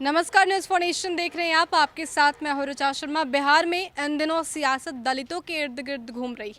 नमस्कार, news for nation देख रहे हैं आप। आपके साथ मैं हूं ऋचा शर्मा। बिहार में इन दिनों सियासत दलितों के इर्द गिर्द घूम रही।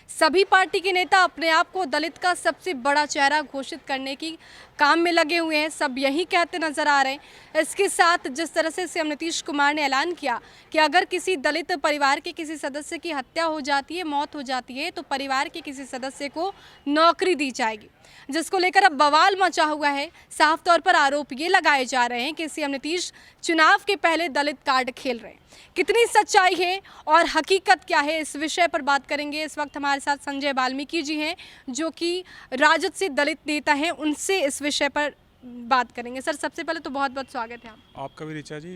सभी पार्टी के नेता अपने आप को दलित का सबसे बड़ा चेहरा घोषित करने की काम में लगे हुए हैं। सब यही कहते नजर आ रहे हैं। इसके साथ जिस तरह से सीएम नीतीश कुमार ने ऐलान किया कि अगर किसी दलित परिवार के किसी सदस्य की हत्या हो जाती है, मौत हो जाती है, तो परिवार के किसी सदस्य को नौकरी दी जाएगी, जिसको लेकर अब बवाल मचा हुआ है। साफ तौर पर आरोप ये लगाए जा रहे हैं कि सीएम नीतीश चुनाव के पहले दलित कार्ड खेल रहे हैं। कितनी सच्चाई है और हकीकत क्या है, इस विषय पर बात करेंगे। इस वक्त हमारे साथ संजय वाल्मीकि जी हैं, जो कि राजद से दलित नेता हैं। उनसे इस विषय पर बात करेंगे। सर, सबसे पहले तो बहुत बहुत स्वागत है आपका भी ऋचा जी।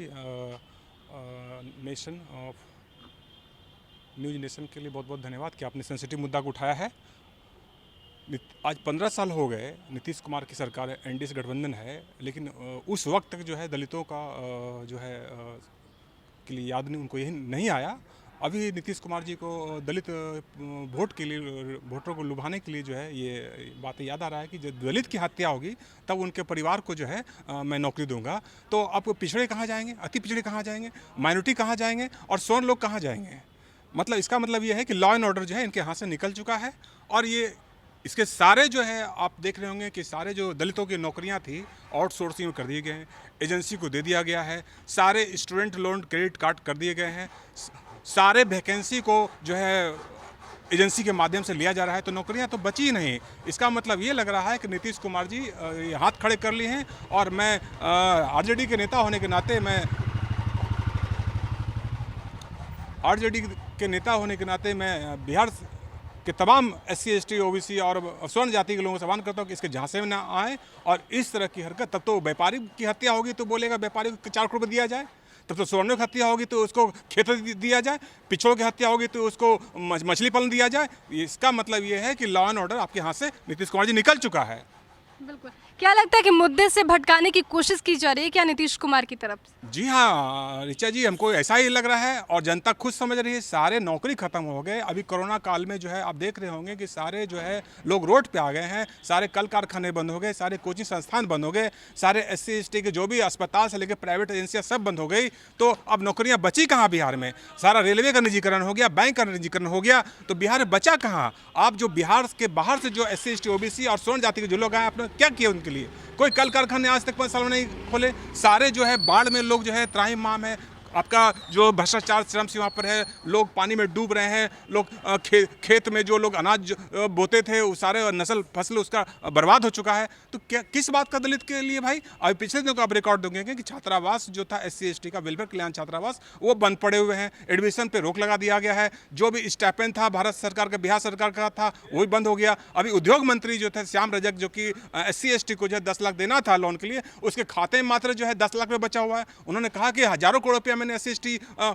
नेशन ऑफ न्यूज नेशन के लिए बहुत बहुत धन्यवाद कि आपने सेंसिटिव मुद्दा को उठाया है। आज 15 साल हो गए नीतीश कुमार की सरकार, एनडीए से गठबंधन है, लेकिन उस वक्त तक जो है दलितों का जो है के लिए याद नहीं, उनको यही नहीं आया। अभी नीतीश कुमार जी को दलित वोट के लिए, वोटरों को लुभाने के लिए जो है ये बातें याद आ रहा है कि जब दलित की हत्या होगी तब उनके परिवार को जो है मैं नौकरी दूंगा। तो अब पिछड़े कहाँ जाएंगे, अति पिछड़े कहाँ जाएंगे, माइनॉरिटी कहाँ जाएंगे और स्वर्ण लोग कहाँ जाएंगे। मतलब इसका मतलब ये है कि लॉ एंड ऑर्डर जो है इनके हाथ से निकल चुका है। और ये इसके सारे जो है आप देख रहे होंगे कि सारे जो दलितों की नौकरियां थी आउटसोर्सिंग कर दिए गए हैं, एजेंसी को दे दिया गया है। सारे स्टूडेंट लोन क्रेडिट कार्ड कर दिए गए हैं। सारे वैकेंसी को जो है एजेंसी के माध्यम से लिया जा रहा है, तो नौकरियां तो बची नहीं। इसका मतलब ये लग रहा है कि नीतीश कुमार जी हाथ खड़े कर लिए हैं। और मैं आरजेडी के नेता होने के नाते मैं बिहार कि तमाम SC ST OBC और स्वर्ण जाति के लोगों से आह्वान करता हूँ कि इसके झांसे में ना आए। और इस तरह की हरकत, तब तो व्यापारी की हत्या होगी तो बोलेगा व्यापारी को 4 करोड़ दिया जाए, तब तो स्वर्णों की हत्या होगी तो उसको खेत दिया जाए, पिछड़ों की हत्या होगी तो उसको मछली पालन दिया जाए। इसका मतलब ये है कि लॉ एंड ऑर्डर आपके हाथ से नीतीश कुमार जी निकल चुका है। बिल्कुल। क्या लगता है कि मुद्दे से भटकाने की कोशिश की जा रही है क्या नीतीश कुमार की तरफ से? जी हाँ ऋचा जी, हमको ऐसा ही लग रहा है और जनता खुद समझ रही है। सारे नौकरी खत्म हो गए। अभी कोरोना काल में जो है आप देख रहे होंगे कि सारे जो है लोग रोड पे आ गए हैं। सारे कल कारखाने बंद हो गए, सारे कोचिंग संस्थान बंद हो गए, सारे SC ST के जो भी अस्पताल से लेकर प्राइवेट एजेंसियाँ सब बंद हो गई। तो अब नौकरियाँ बची कहाँ बिहार में? सारा रेलवे का निजीकरण हो गया, बैंक का निजीकरण हो गया, तो बिहार में बचा कहाँ? आप जो बिहार के बाहर से जो SC ST OBC और स्वर्ण जाति के जो लोग आए, आपने क्या किया उनके लिए? कोई कल कारखाने आज तक 5 सालों नहीं खोले। सारे जो है बाढ़ में लोग जो है त्राहिमाम है। आपका जो भ्रष्टाचार चरम सीमा पर है, लोग पानी में डूब रहे हैं। लोग खेत में जो लोग अनाज बोते थे, वो सारे नस्ल फसल उसका बर्बाद हो चुका है। तो क्या किस बात का दलित के लिए भाई? अभी पिछले दिनों का आप रिकॉर्ड दोगे कि छात्रावास जो था SC ST का वेलफेयर कल्याण छात्रावास, वो बंद पड़े हुए हैं। एडमिशन पे रोक लगा दिया गया है। जो भी स्टाइपेंड था भारत सरकार का, बिहार सरकार का था, वो भी बंद हो गया। अभी उद्योग मंत्री जो थे श्याम रजक, जो कि SC ST को जो है 10 लाख देना था लोन के लिए, उसके खाते में मात्र जो है 10 लाख रुपये बचा हुआ है। उन्होंने कहा कि हजारों करोड़ रुपया मैंने SC ST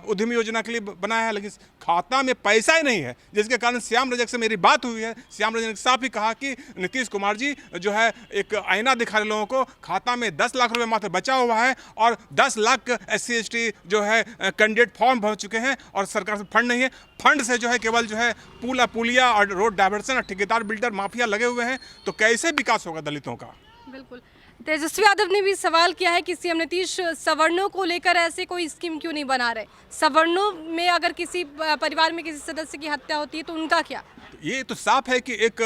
उद्यमी योजना के लिए बनाया है, लेकिन खाता में पैसा ही नहीं है। जिसके कारण श्याम रजक से मेरी बात हुई है। श्याम रजक ने साफ ही कहा कि नीतीश कुमार जी जो है एक आईना दिखा रहे लोगों को। खाता में 10 लाख रुपए मात्र बचा हुआ है और 10 लाख SC ST जो है कैंडिडेट फॉर्म भर चुके हैं और सरकार से फंड नहीं है। फंड से जो है केवल जो है पुलिया और रोड डायवर्सन और ठेकेदार बिल्डर माफिया लगे हुए हैं। तो कैसे विकास होगा दलितों का? बिल्कुल। तेजस्वी यादव ने भी सवाल किया है कि सीएम नीतीश सवर्णों को लेकर ऐसे कोई स्कीम क्यों नहीं बना रहे? सवर्णों में अगर किसी परिवार में किसी सदस्य की हत्या होती है तो उनका क्या? ये तो साफ है कि एक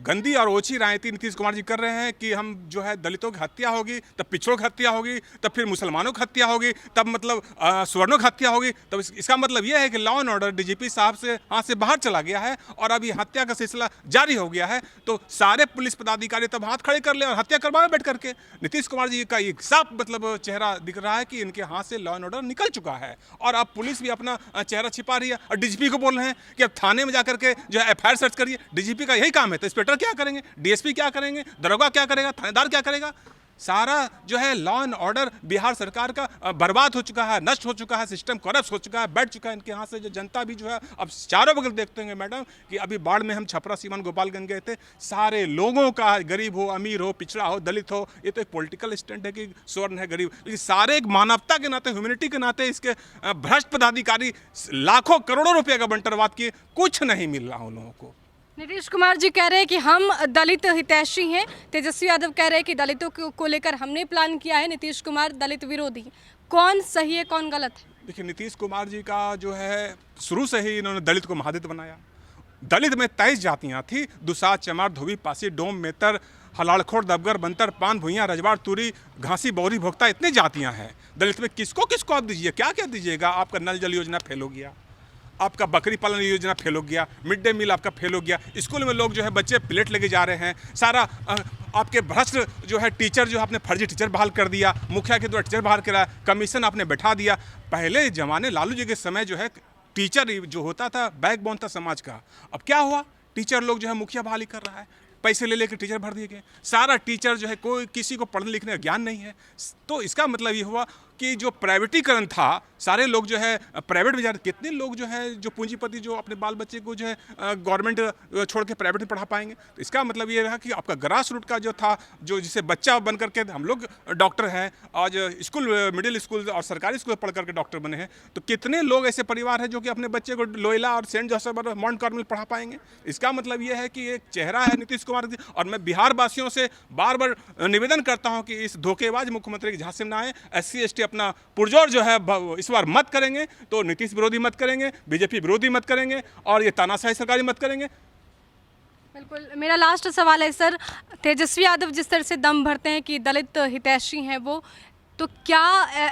गंदी और ओछी राजनीति नीतीश कुमार जी कर रहे हैं कि हम जो है दलितों की हत्या होगी तब पिछड़ों की हत्या होगी, तब फिर मुसलमानों की हत्या होगी, तब मतलब स्वर्णों की हत्या होगी। तब इसका मतलब ये है कि लॉ एंड ऑर्डर DGP साहब से हाथ से बाहर चला गया है और अभी हत्या का सिलसिला जारी हो गया है। तो सारे पुलिस पदाधिकारी तब हाथ खड़े कर ले और हत्या करवाए बैठ करके। नीतीश कुमार जी का एक साफ मतलब चेहरा दिख रहा है कि इनके हाथ से लॉ एंड ऑर्डर निकल चुका है और अब पुलिस भी अपना चेहरा छिपा रही है। और DGP को बोल रहे हैं कि अब थाने में जाकर के जो है FIR सर्च करिए। DGP का यही काम है, तो इंस्पेक्टर क्या करेंगे, DSP क्या करेंगे, दरोगा क्या करेगा, थानेदार क्या करेगा? सारा जो है लॉ एंड ऑर्डर बिहार सरकार का बर्बाद हो चुका है, नष्ट हो चुका है, सिस्टम करप्ट हो चुका है, बैठ चुका है इनके हाथ से। जो जनता भी जो है अब चारों बगल देखते होंगे मैडम कि अभी बाढ़ में हम छपरा सीमान गोपालगंज गए थे, सारे लोगों का, गरीब हो, अमीर हो, पिछड़ा हो, दलित हो, ये तो एक पॉलिटिकल स्टंट है कि स्वर्ण है गरीब, लेकिन सारे एक मानवता के नाते, ह्यूमैनिटी के नाते इसके भ्रष्ट पदाधिकारी लाखों करोड़ों रुपये का बंटरवाद किए, कुछ नहीं मिल रहा उन लोगों को। नीतीश कुमार जी कह रहे हैं कि हम दलित हितैषी हैं, तेजस्वी यादव कह रहे हैं कि दलितों को लेकर हमने प्लान किया है, नीतीश कुमार दलित विरोधी। कौन सही है कौन गलत है? देखिए, नीतीश कुमार जी का जो है शुरू से ही इन्होंने दलित को महादलित बनाया। दलित में 23 जातियाँ थी, दुसाध, चमार, धोबी, पासी, डोम, मेतर, हलालखोर, दबगर, बंतर, पान, भुइयाँ, रजवाड़, तुरी, घासी, बौरी, भोक्ता, इतनी जातियाँ हैं। दलित में किसको किसको आप दीजिए, क्या क्या दीजिएगा? आपका नल जल योजना फेल हो गया, आपका बकरी पालन योजना फेल हो गया, मिड डे मील आपका फेल हो गया, स्कूल में लोग जो है बच्चे प्लेट लेके जा रहे हैं, सारा आपके भ्रष्ट जो है टीचर जो है आपने फर्जी टीचर बहाल कर दिया, मुखिया के द्वारा टीचर बहाल करा, कमीशन आपने बैठा दिया। पहले ज़माने लालू जी के समय जो है टीचर जो होता था बैकबोन था समाज का। अब क्या हुआ? टीचर लोग जो है मुखिया बहाली कर रहा है, पैसे ले लेकर टीचर भर दिए गए। सारा टीचर जो है कोई किसी को पढ़ने लिखने का ज्ञान नहीं है। तो इसका मतलब ये हुआ कि जो प्राइवेटीकरण था, सारे लोग जो है प्राइवेट में जा रहे। कितने लोग जो है जो पूंजीपति जो अपने बाल बच्चे को जो है गवर्नमेंट छोड़ के प्राइवेट में पढ़ा पाएंगे? तो इसका मतलब ये रहा कि आपका ग्रास रूट का जो था, जो जिसे बच्चा बन करके हम लोग डॉक्टर हैं, आज स्कूल मिडिल स्कूल और सरकारी स्कूल पढ़ करके डॉक्टर बने हैं, तो कितने लोग ऐसे परिवार हैं जो कि अपने बच्चे को लोयला और सेंट जोसेफ और माउंट कार्मेल पढ़ा पाएंगे? इसका मतलब ये है कि एक चेहरा है नीतीश कुमार जी। और मैं बिहार वासियों से बार बार निवेदन करता हूँ कि इस धोखेबाज मुख्यमंत्री के झांसे में ना आए। SC/ST अपना पुरजोर जो है इस बार मत करेंगे तो नीतीश विरोधी मत करेंगे, बीजेपी विरोधी मत करेंगे और ये तानाशाही सरकारी मत करेंगे। बिल्कुल, मेरा लास्ट सवाल है सर, तेजस्वी यादव जिस तरह से दम भरते हैं कि दलित हितैषी हैं वो, तो क्या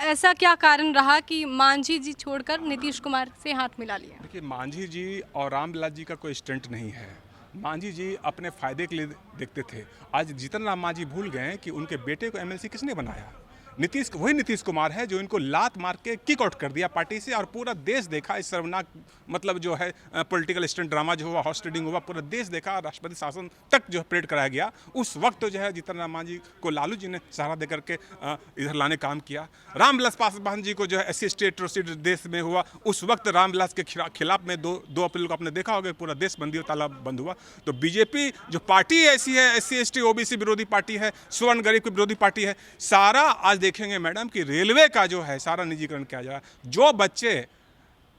ऐसा क्या कारण रहा कि मांझी जी छोड़कर नीतीश कुमार से हाथ मिला लिया? देखिए, मांझी जी और रामविलास जी का कोई स्टंट नहीं है। मांझी जी अपने फायदे के लिए देखते थे। आज जीतन राम मांझी भूल गए कि उनके बेटे को MLC किसने बनाया? वही नीतीश कुमार है जो इनको लात मार के किक आउट कर दिया पार्टी से। और पूरा देश देखा इस सर्वनाक मतलब जो है पॉलिटिकल स्टंट ड्रामा जो हुआ, हॉर्स ट्रेडिंग हुआ, पूरा देश देखा, राष्ट्रपति शासन तक जो है परेड कराया गया। उस वक्त जो है जीतन राम मांझी को लालू जी ने सहारा दे करके इधर लाने काम किया। रामविलास पासवान जी को जो है SC/ST एट्रोसिटी देश में हुआ, उस वक्त रामविलास के खिलाफ में 2 अप्रैल को आपने देखा होगा पूरा देश बंदी तालाब बंद हुआ। तो बीजेपी जो पार्टी ऐसी है, SC/ST OBC विरोधी पार्टी है, स्वर्ण गरीब की विरोधी पार्टी है। सारा आज देखेंगे मैडम कि रेलवे का जो है सारा निजीकरण किया जा रहा है। जो बच्चे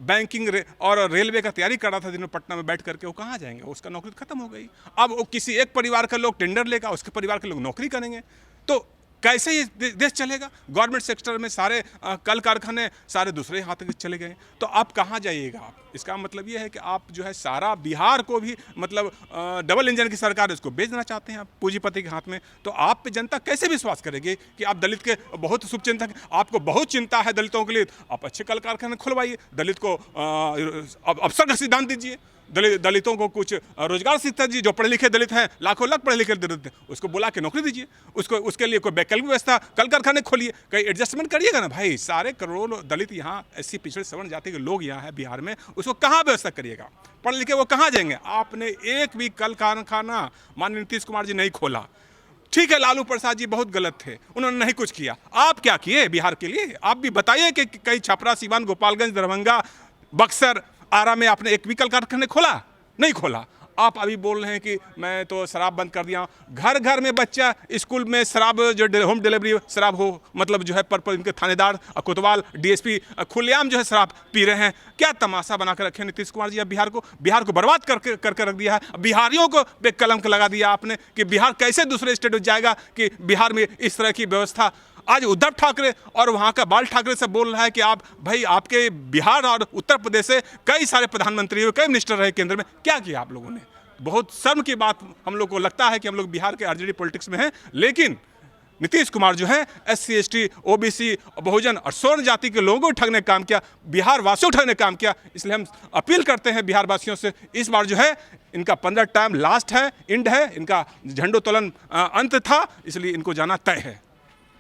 बैंकिंग और रेलवे का तैयारी कर रहा था दिन में पटना में बैठ करके, वो कहाँ जाएंगे? उसका नौकरी खत्म हो गई। अब वो किसी एक परिवार का लोग टेंडर लेगा, उसके परिवार के लोग नौकरी करेंगे। तो कैसे ये देश चलेगा? गवर्नमेंट सेक्टर में सारे कल कारखाने सारे दूसरे हाथ चले गए, तो आप कहाँ जाइएगा आप? इसका मतलब ये है कि आप जो है सारा बिहार को भी मतलब डबल इंजन की सरकार उसको बेचना चाहते हैं आप पूंजीपति के हाथ में। तो आप पे जनता कैसे विश्वास करेगी कि आप दलित के बहुत शुभचिंतक, आपको बहुत चिंता है दलितों के लिए, आप अच्छे कल कारखाने खुलवाइए, दलित को अवसर का सिद्धांत दीजिए, दलितों को कुछ रोजगार शिक्षा दीजिए। जो पढ़े लिखे दलित हैं, लाखों लाख पढ़े लिखे दलित हैं, उसको बुला के नौकरी दीजिए, उसके लिए कोई वैकल्पिक व्यवस्था, कल कारखाने खोलिए, कहीं एडजस्टमेंट करिएगा ना भाई। सारे करोड़ों दलित यहाँ SC पिछड़े सवर्ण जाति के लोग यहाँ हैं बिहार में, उसको कहाँ व्यवस्था करिएगा? पढ़े लिखे वो कहाँ जाएंगे? आपने एक भी कल कारखाना माननीय नीतीश कुमार जी नहीं खोला। ठीक है, लालू प्रसाद जी बहुत गलत थे, उन्होंने नहीं कुछ किया। आप क्या किए बिहार के लिए? आप भी बताइए कि कहीं छपरा, सीवान, गोपालगंज, दरभंगा, बक्सर, आरा में आपने एक भी कल कारखाने खोला? नहीं खोला। आप अभी बोल रहे हैं कि मैं तो शराब बंद कर दिया। घर घर में बच्चा स्कूल में शराब जो होम डिलीवरी शराब हो मतलब जो है पर इनके थानेदार कोतवाल DSP खुलेआम जो है शराब पी रहे हैं। क्या तमाशा बना कर रखे नीतीश कुमार जी? अब बिहार को बर्बाद करके रख दिया है। बिहारियों को बेकलम लगा दिया आपने कि बिहार कैसे दूसरे स्टेट में जाएगा कि बिहार में इस तरह की व्यवस्था। आज उद्धव ठाकरे और वहाँ का बाल ठाकरे से बोल रहा है कि आप भाई आपके बिहार और उत्तर प्रदेश से कई सारे प्रधानमंत्री हुए, कई मिनिस्टर रहे केंद्र में, क्या किया आप लोगों ने? बहुत शर्म की बात हम लोग को लगता है कि हम लोग बिहार के RJD पॉलिटिक्स में हैं। लेकिन नीतीश कुमार जो है SC/ST OBC बहुजन और स्वर्ण जाति के लोगों को ठगने का काम किया, बिहार वासियों को ठगने का काम किया। इसलिए हम अपील करते हैं बिहार वासियों से, इस बार जो है इनका 15 टर्म लास्ट है, एंड है, इनका झंडोत्तोलन अंत था, इसलिए इनको जाना तय है।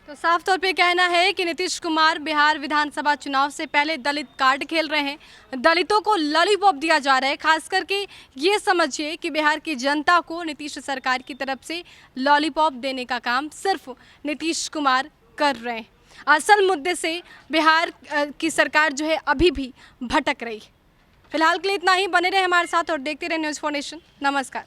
तो साफ तौर पे कहना है कि नीतीश कुमार बिहार विधानसभा चुनाव से पहले दलित कार्ड खेल रहे हैं, दलितों को लॉलीपॉप दिया जा रहा है। खास करके ये समझिए कि बिहार की जनता को नीतीश सरकार की तरफ से लॉलीपॉप देने का काम सिर्फ न्नीतीश कुमार कर रहे हैं। असल मुद्दे से बिहार की सरकार जो है अभी भी भटक रही है। फिलहाल के लिए इतना ही। बने रहे हमारे साथ और देखते रहे न्यूज़ 4 नेशन। नमस्कार।